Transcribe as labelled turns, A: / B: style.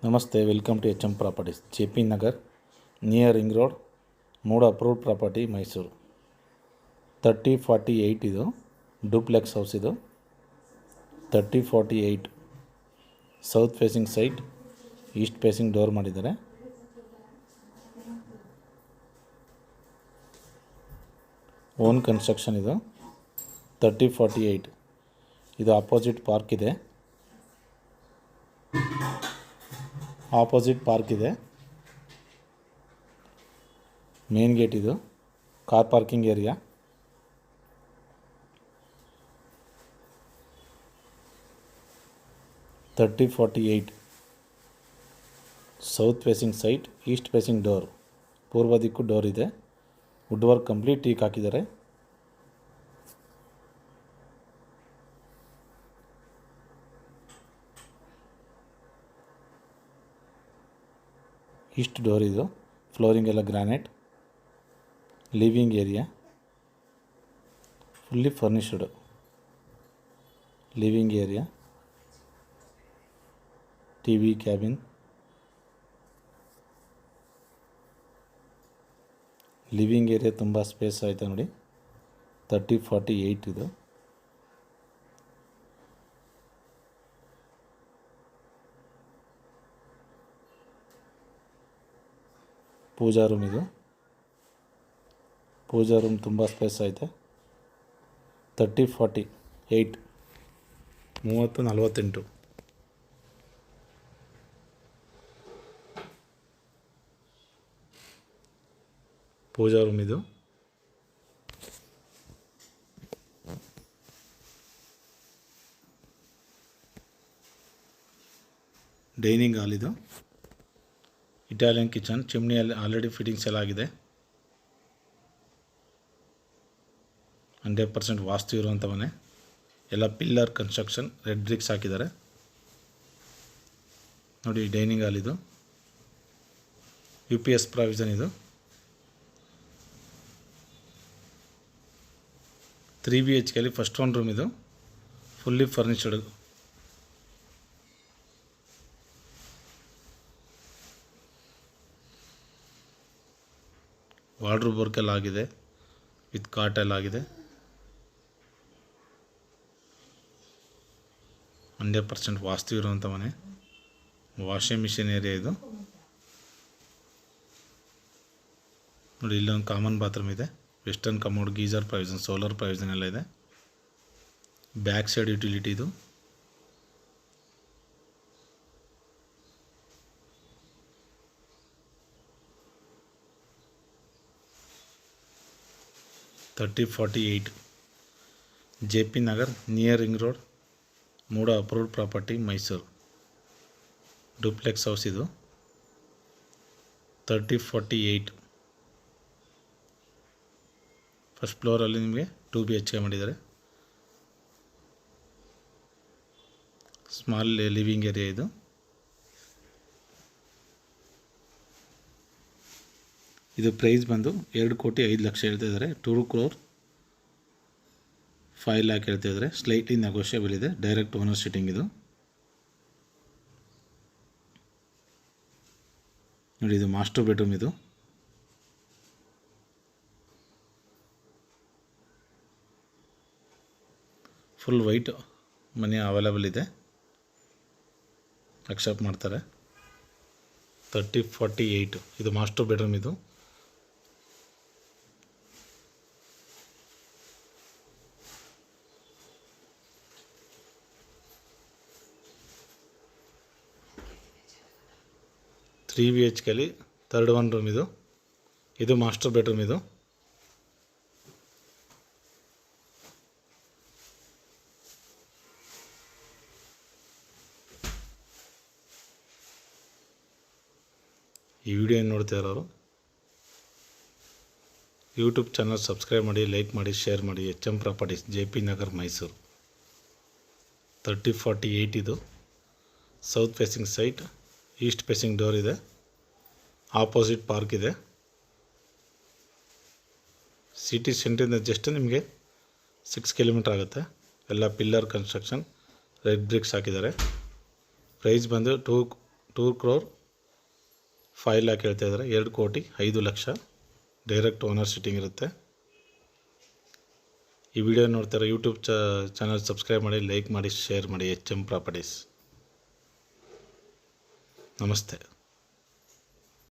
A: ನಮಸ್ತೆ, welcome to HM properties, JP Nagar, near ring road, MUDA approved property, Mysuru. 3048 ಇದು duplex house. ಇದು 3048 south facing site, east facing door ಮಾಡಿದ್ದಾರೆ. Own construction ಇದು 3048. ಇದು opposite park ಇದೆ. Main gate ಇದು, car parking area. (3048) south facing site, east facing door, ಪೂರ್ವ ದಿಕ್ಕು door ಇದೆ. ವುಡ್ ವರ್ಕ್ ಕಂಪ್ಲೀಟ್ ಟೀಕ್ ಹಾಕಿದ್ದಾರೆ. ಈಸ್ಟ್ ಡೋರ್ ಇದು, ಫ್ಲೋರಿಂಗ್ ಎಲ್ಲ granite. Living area fully furnished. Living area, TV cabin, living area ತುಂಬ space ಆಯಿತು ನೋಡಿ. 3048 ಇದು. ಪೂಜಾ ರೂಮ್ ಇದು. ಪೂಜಾ ರೂಮ್ ತುಂಬ ಸ್ಪೇಸ್ ಐತೆ. 3048 3048 ಪೂಜಾ ರೂಮ್ ಇದು. ಡೈನಿಂಗ್ ಹಾಲ್ ಇದು. ಇಟಾಲಿಯನ್ ಕಿಚನ್, ಚಿಮ್ನಿಯಲ್ಲಿ ಆಲ್ರೆಡಿ ಫಿಟ್ಟಿಂಗ್ಸ್ ಎಲ್ಲ ಆಗಿದೆ. 100% ವಾಸ್ತು ಇರುವಂಥ ಮನೆ. ಎಲ್ಲ ಪಿಲ್ಲರ್ ಕನ್ಸ್ಟ್ರಕ್ಷನ್, ರೆಡ್ ಬ್ರಿಕ್ಸ್ ಹಾಕಿದ್ದಾರೆ ನೋಡಿ. ಡೈನಿಂಗ್ ಹಾಲ್ ಇದು. UPS ಪ್ರಾವಿಷನ್ ಇದು. 3 BHK ಫಸ್ಟ್ ಒನ್ ರೂಮ್ ಇದು, ಫುಲ್ಲಿ ಫರ್ನಿಶ್ಡ್. ವಾರ್ಡ್ರೋಬ್ ವರ್ಕ್ ಎಲ್ಲ ಆಗಿದೆ, ವಿತ್ ಕಾಟ್ ಎಲ್ಲ ಆಗಿದೆ. 100% ವಾಸ್ತು ಇರುವಂಥ ಮನೆ. ವಾಷಿಂಗ್ ಮಿಷಿನ್ ಏರಿಯಾ ಇದು ನೋಡಿ. ಇಲ್ಲೊಂದು ಕಾಮನ್ ಬಾತ್ರೂಮ್ ಇದೆ. Western commode, geyser provision, solar provision ಎಲ್ಲ ಇದೆ. ಬ್ಯಾಕ್ ಸೈಡ್ ಯುಟಿಲಿಟಿ ಇದು. (3048) JP Nagar, near ring road, MUDA approved property, Mysuru. Duplex house ಇದು. 3048 ಫಸ್ಟ್ ಫ್ಲೋರಲ್ಲಿ ನಿಮಗೆ 2 BHK ಮಾಡಿದ್ದಾರೆ. ಸ್ಮಾಲ್ ಲಿವಿಂಗ್ ಏರಿಯಾ ಇದು. ಇದು ಪ್ರೈಸ್ ಬಂದು 2,05,00,000 ಹೇಳ್ತಾ ಇದ್ದಾರೆ. 2 crore 5 lakh ಹೇಳ್ತಾ ಇದ್ದಾರೆ. ಸ್ಲೈಟ್ಲಿ ನೆಗೋಷಿಯಬಲ್ ಇದೆ. ಡೈರೆಕ್ಟ್ ಓನರ್ ಸಿಟ್ಟಿಂಗ್ ಇದು ನೋಡಿ. ಇದು ಮಾಸ್ಟರ್ ಬೆಡ್ರೂಮ್ ಇದು. ಫುಲ್ ವೈಟ್ ಮನೆ ಅವೈಲೇಬಲ್ ಇದೆ, ಅಕ್ಸೆಪ್ಟ್ ಮಾಡ್ತಾರೆ. 3048 ಇದು ಮಾಸ್ಟರ್ ಬೆಡ್ರೂಮ್ ಇದು. (3 BHK) ಥರ್ಡ್ ಒನ್ ರೂಮ್ ಇದು. ಇದು ಮಾಸ್ಟರ್ ಬೆಡ್ರೂಮ್ ಇದು. ಈ ವಿಡಿಯೋ ಏನು ನೋಡ್ತಾ ಇರೋರು ಯೂಟ್ಯೂಬ್ ಚಾನಲ್ ಸಬ್ಸ್ಕ್ರೈಬ್ ಮಾಡಿ, ಲೈಕ್ ಮಾಡಿ, ಶೇರ್ ಮಾಡಿ. HM properties, JP Nagar, Mysuru. 3048 ಇದು. South facing site, east facing door ಇದೆ. ಆಪೋಸಿಟ್ ಪಾರ್ಕ್ ಇದೆ. ಸಿಟಿ ಸೆಂಟ್ರಿಂದ ಜಸ್ಟ್ ನಿಮಗೆ 6 ಕಿಲೋಮೀಟರ್ ಆಗುತ್ತೆ. ಎಲ್ಲ ಪಿಲ್ಲರ್ ಕನ್ಸ್ಟ್ರಕ್ಷನ್, ರೆಡ್ ಬ್ರಿಕ್ಸ್ ಹಾಕಿದ್ದಾರೆ. ಪ್ರೈಸ್ ಬಂದು 2 crore 5 lakh ಹೇಳ್ತಾ ಇದ್ದಾರೆ. 2 ಕೋಟಿ 5 ಲಕ್ಷ ಡೈರೆಕ್ಟ್ ಓನರ್ ಸಿಟ್ಟಿಂಗ್ ಇರುತ್ತೆ. ಈ ವಿಡಿಯೋ ನೋಡ್ತಾರೆ ಯೂಟ್ಯೂಬ್ ಚಾನಲ್ ಸಬ್ಸ್ಕ್ರೈಬ್ ಮಾಡಿ, ಲೈಕ್ ಮಾಡಿ, ಶೇರ್ ಮಾಡಿ. HM properties. ನಮಸ್ತೆ.